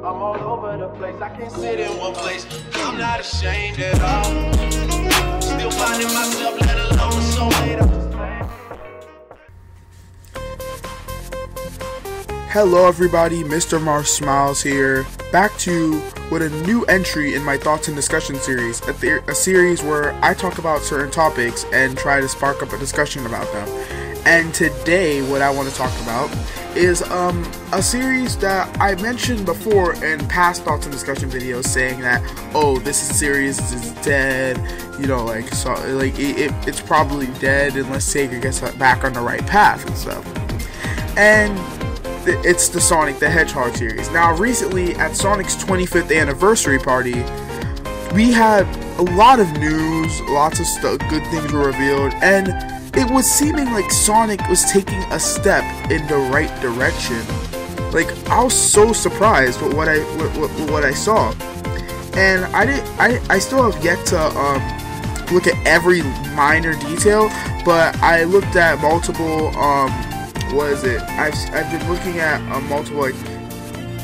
I'm all over the place, I can't sit in one place. I'm not ashamed at all. Still finding myself, let alone a soulmate. Hello everybody, MrMarfsmiles here, back to with a new entry in my thoughts and discussion series, a series where I talk about certain topics and try to spark up a discussion about them. And today what I want to talk about is a series that I mentioned before in past thoughts and discussion videos, saying that, oh, this series is dead, you know, like, so like it's probably dead unless Sega gets back on the right path and stuff. And it's the Sonic the Hedgehog series. Now, recently at Sonic's 25th anniversary party, we had a lot of news, lots of good things were revealed, and it was seeming like Sonic was taking a step in the right direction. Like, I was so surprised with what I saw, and I still have yet to look at every minor detail, but I looked at multiple I've been looking at multiple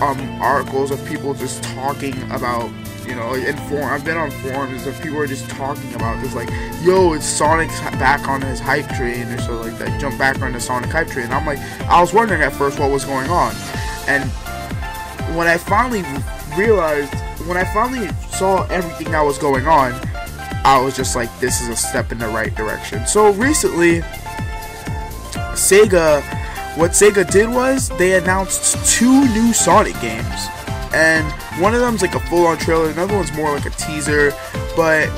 articles of people just talking about, you know, I've been on forums of people are just talking about this, like, yo, it's Sonic's back on his hype train or so like that. Jump back on the Sonic hype train. And I'm like, I was wondering at first what was going on, and when I finally saw everything that was going on, I was just like, this is a step in the right direction. So recently, what Sega did was they announced 2 new Sonic games, and one of them's like a full-on trailer, another one's more like a teaser, but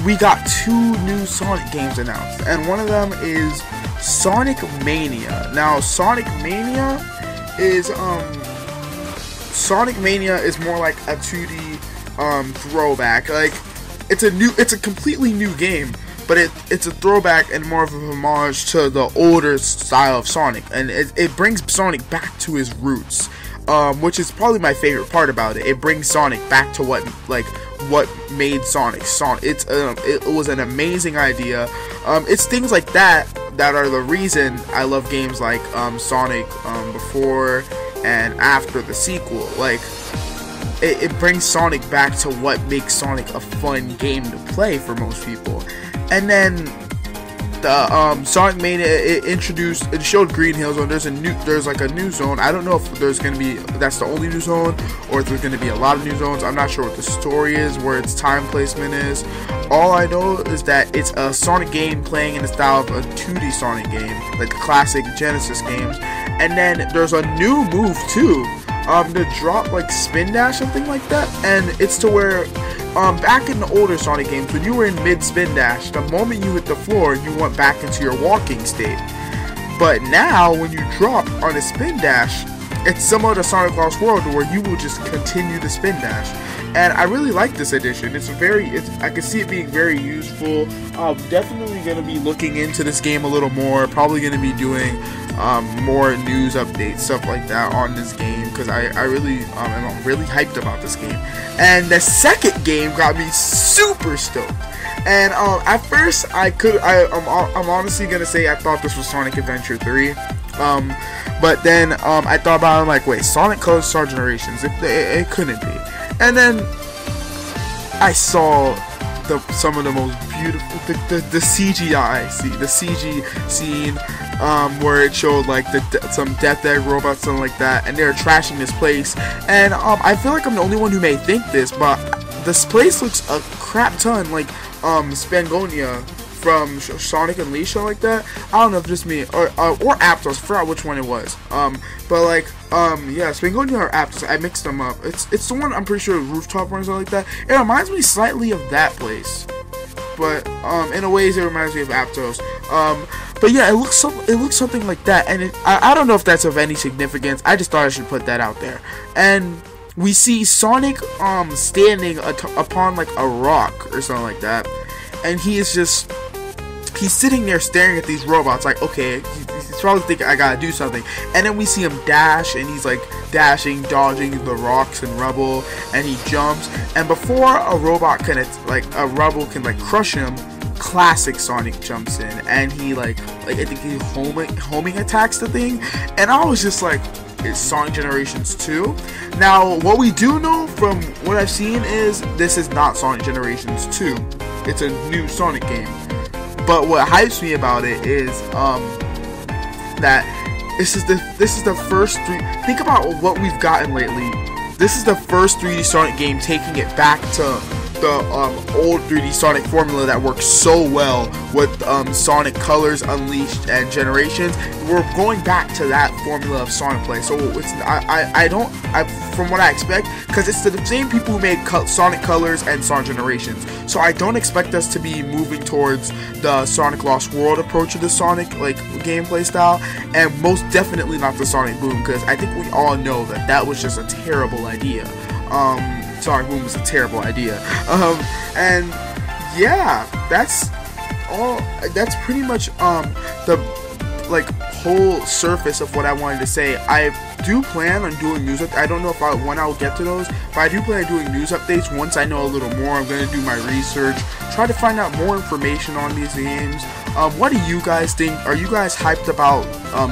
we got 2 new Sonic games announced, and one of them is Sonic Mania. Now, Sonic Mania is more like a 2D throwback. Like, it's a completely new game, but it's a throwback and more of a homage to the older style of Sonic, and it brings Sonic back to his roots, which is probably my favorite part about it. It brings Sonic back to what made Sonic Sonic. It was an amazing idea. It's things like that are the reason I love games like Sonic before and after the sequel. Like, it brings Sonic back to what makes Sonic a fun game to play for most people. And then the Sonic Mania, it showed Green Hill Zone. There's like a new zone. I don't know if that's the only new zone, or if there's gonna be a lot of new zones. I'm not sure what the story is, where its time placement is. All I know is that it's a Sonic game playing in the style of a 2D Sonic game, like the classic Genesis games. And then there's a new move too, to drop like spin dash, something like that. And it's to where back in the older Sonic games, when you were in mid-spin dash, the moment you hit the floor, you went back into your walking state. But now, when you drop on a spin dash, it's similar to Sonic Lost World, where you will just continue the spin dash. And I really like this addition. I can see it being very useful. I'm definitely going to be looking into this game a little more. Probably going to be doing more news updates, stuff like that on this game, because I really am really hyped about this game. And the second game got me super stoked. And at first I'm honestly gonna say I thought this was Sonic Adventure 3. But then I thought about it, I'm like, wait, Sonic Colors Star Generations? It couldn't be. And then I saw some of the most beautiful the CGI the CG scene, where it showed like some Death Egg robots, something like that, and they're trashing this place. And I feel like I'm the only one who may think this, but this place looks a crap ton like Spangonia from Sonic Unleashed, like that. I don't know if just me or Aptos. I forgot which one it was. But like yeah, Spangonia or Aptos. I mixed them up. It's the one, I'm pretty sure, rooftop one or something like that. It reminds me slightly of that place, but in a ways it reminds me of Aptos. But yeah, it looks something like that, and I don't know if that's of any significance. I just thought I should put that out there. And we see Sonic standing upon like a rock or something like that, and he's sitting there staring at these robots like, okay, he's probably thinking I gotta do something. And then we see him dash, and he's like dashing, dodging the rocks and rubble, and he jumps. And before a robot can crush him, classic Sonic jumps in, and he like I think he homing attacks the thing. And I was just like, is Sonic Generations 2. Now, what we do know from what I've seen is this is not Sonic Generations 2. It's a new Sonic game. But what hypes me about it is that this is the first think about what we've gotten lately. This is the first 3D Sonic game taking it back to the old 3D Sonic formula that works so well with Sonic Colors, Unleashed, and Generations. We're going back to that formula of Sonic play. So it's from what I expect, because it's the same people who made Sonic Colors and Sonic Generations. So I don't expect us to be moving towards the Sonic Lost World approach of the Sonic gameplay style, and most definitely not the Sonic Boom, because I think we all know that was just a terrible idea. Sonic Boom was a terrible idea. And yeah, that's all. That's pretty much the whole surface of what I wanted to say. I do plan on doing news updates. I don't know when I'll get to those, but I do plan on doing news updates once I know a little more. I'm gonna do my research, try to find out more information on these games. What do you guys think? Are you guys hyped about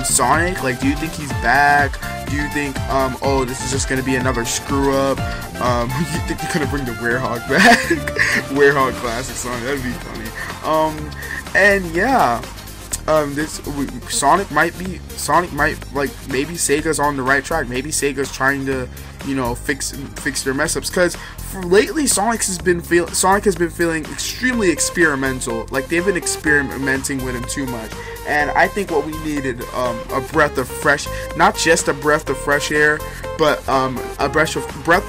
Sonic? Like, do you think he's back? Do you think, oh, this is just gonna be another screw up? You think you're gonna bring the Werehog back? Werehog Classic Sonic, that'd be funny. And yeah, Sonic might maybe Sega's on the right track. Maybe Sega's trying to, fix their mess ups, because lately Sonic has been feeling extremely experimental. Like, they've been experimenting with him too much. And I think what we needed, a breath of fresh, not just a breath of fresh air, but a breath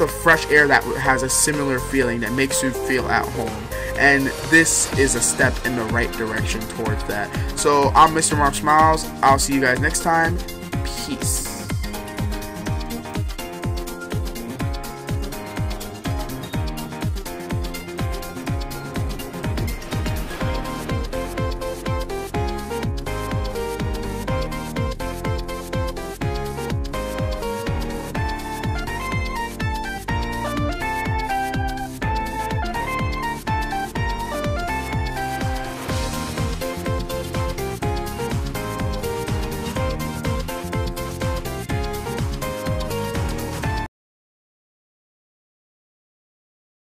of fresh air that has a similar feeling, that makes you feel at home. And this is a step in the right direction towards that. So I'm MrMarfsmiles. I'll see you guys next time. Peace.